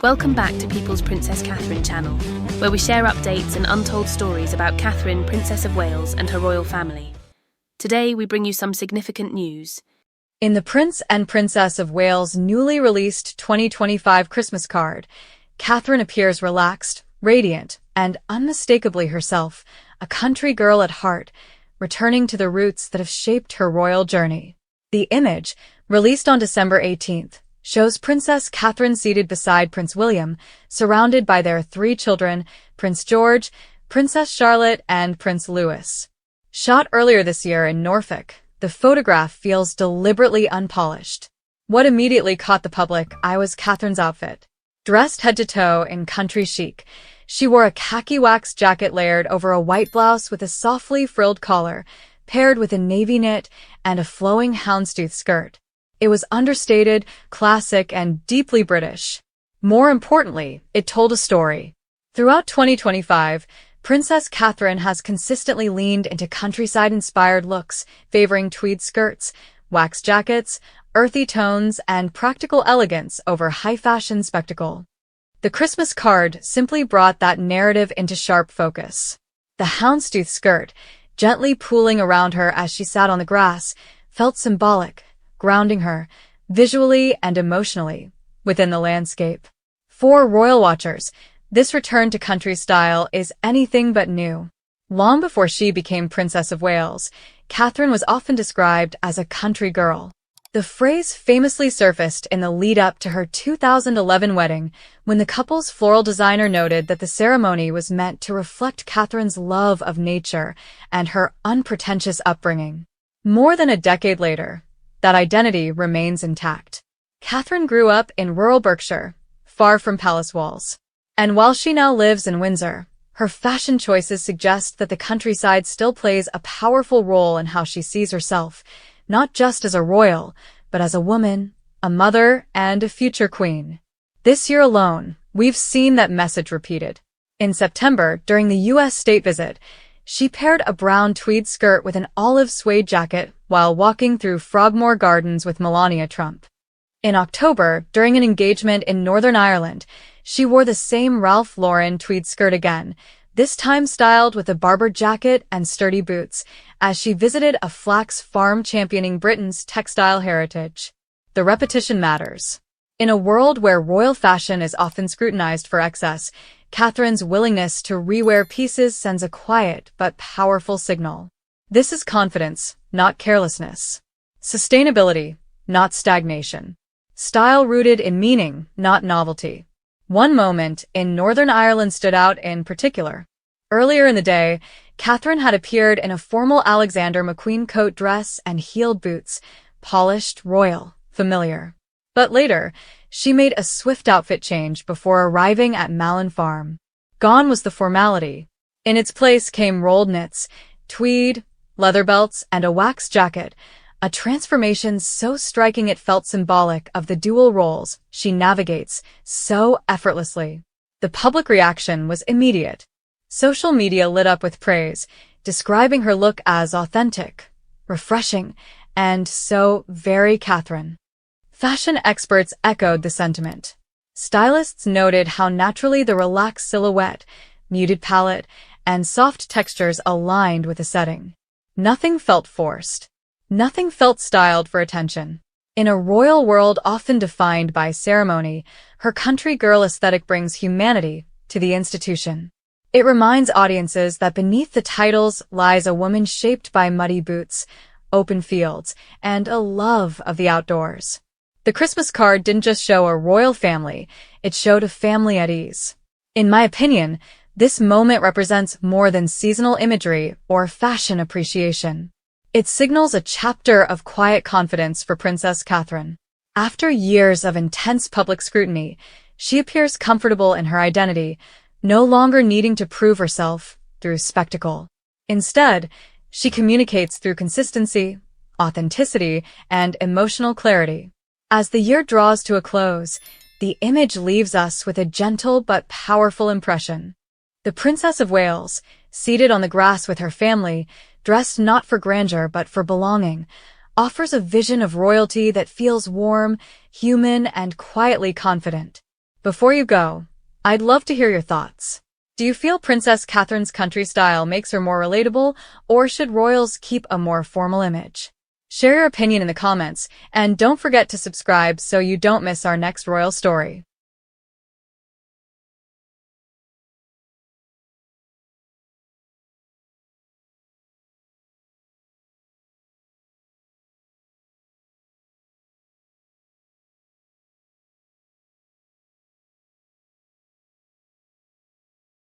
Welcome back to People's Princess Catherine channel, where we share updates and untold stories about Catherine, Princess of Wales, and her royal family. Today, we bring you some significant news. In the Prince and Princess of Wales' newly released 2025 Christmas card, Catherine appears relaxed, radiant, and unmistakably herself, a country girl at heart, returning to the roots that have shaped her royal journey. The image, released on December 18th, shows Princess Catherine seated beside Prince William, surrounded by their three children, Prince George, Princess Charlotte, and Prince Louis. Shot earlier this year in Norfolk, the photograph feels deliberately unpolished. What immediately caught the public eye was Catherine's outfit. Dressed head to toe in country chic, she wore a khaki wax jacket layered over a white blouse with a softly frilled collar, paired with a navy knit and a flowing houndstooth skirt. It was understated, classic, and deeply British. More importantly, it told a story. Throughout 2025, Princess Catherine has consistently leaned into countryside-inspired looks, favoring tweed skirts, wax jackets, earthy tones, and practical elegance over high-fashion spectacle. The Christmas card simply brought that narrative into sharp focus. The houndstooth skirt, gently pooling around her as she sat on the grass, felt symbolic, grounding her, visually and emotionally, within the landscape. For royal watchers, this return to country style is anything but new. Long before she became Princess of Wales, Catherine was often described as a country girl. The phrase famously surfaced in the lead-up to her 2011 wedding, when the couple's floral designer noted that the ceremony was meant to reflect Catherine's love of nature and her unpretentious upbringing. More than a decade later, that identity remains intact. Catherine grew up in rural Berkshire, far from palace walls. And while she now lives in Windsor, her fashion choices suggest that the countryside still plays a powerful role in how she sees herself, not just as a royal, but as a woman, a mother, and a future queen. This year alone, we've seen that message repeated. In September, during the U.S. state visit, she paired a brown tweed skirt with an olive suede jacket while walking through Frogmore Gardens with Melania Trump. In October, during an engagement in Northern Ireland, she wore the same Ralph Lauren tweed skirt again, this time styled with a Barbour jacket and sturdy boots, as she visited a flax farm championing Britain's textile heritage. The repetition matters. In a world where royal fashion is often scrutinized for excess, Catherine's willingness to rewear pieces sends a quiet but powerful signal. This is confidence, not carelessness. Sustainability, not stagnation. Style rooted in meaning, not novelty. One moment in Northern Ireland stood out in particular. Earlier in the day, Catherine had appeared in a formal Alexander McQueen coat dress and heeled boots, polished, royal, familiar. But later, she made a swift outfit change before arriving at Malin Farm. Gone was the formality. In its place came rolled knits, tweed, leather belts, and a wax jacket, a transformation so striking it felt symbolic of the dual roles she navigates so effortlessly. The public reaction was immediate. Social media lit up with praise, describing her look as authentic, refreshing, and so very Catherine. Fashion experts echoed the sentiment. Stylists noted how naturally the relaxed silhouette, muted palette, and soft textures aligned with the setting. Nothing felt forced. Nothing felt styled for attention. In a royal world often defined by ceremony, her country girl aesthetic brings humanity to the institution. It reminds audiences that beneath the titles lies a woman shaped by muddy boots, open fields, and a love of the outdoors. The Christmas card didn't just show a royal family, it showed a family at ease. In my opinion, this moment represents more than seasonal imagery or fashion appreciation. It signals a chapter of quiet confidence for Princess Catherine. After years of intense public scrutiny, she appears comfortable in her identity, no longer needing to prove herself through spectacle. Instead, she communicates through consistency, authenticity, and emotional clarity. As the year draws to a close, the image leaves us with a gentle but powerful impression. The Princess of Wales, seated on the grass with her family, dressed not for grandeur but for belonging, offers a vision of royalty that feels warm, human, and quietly confident. Before you go, I'd love to hear your thoughts. Do you feel Princess Catherine's country style makes her more relatable, or should royals keep a more formal image? Share your opinion in the comments, and don't forget to subscribe so you don't miss our next royal story.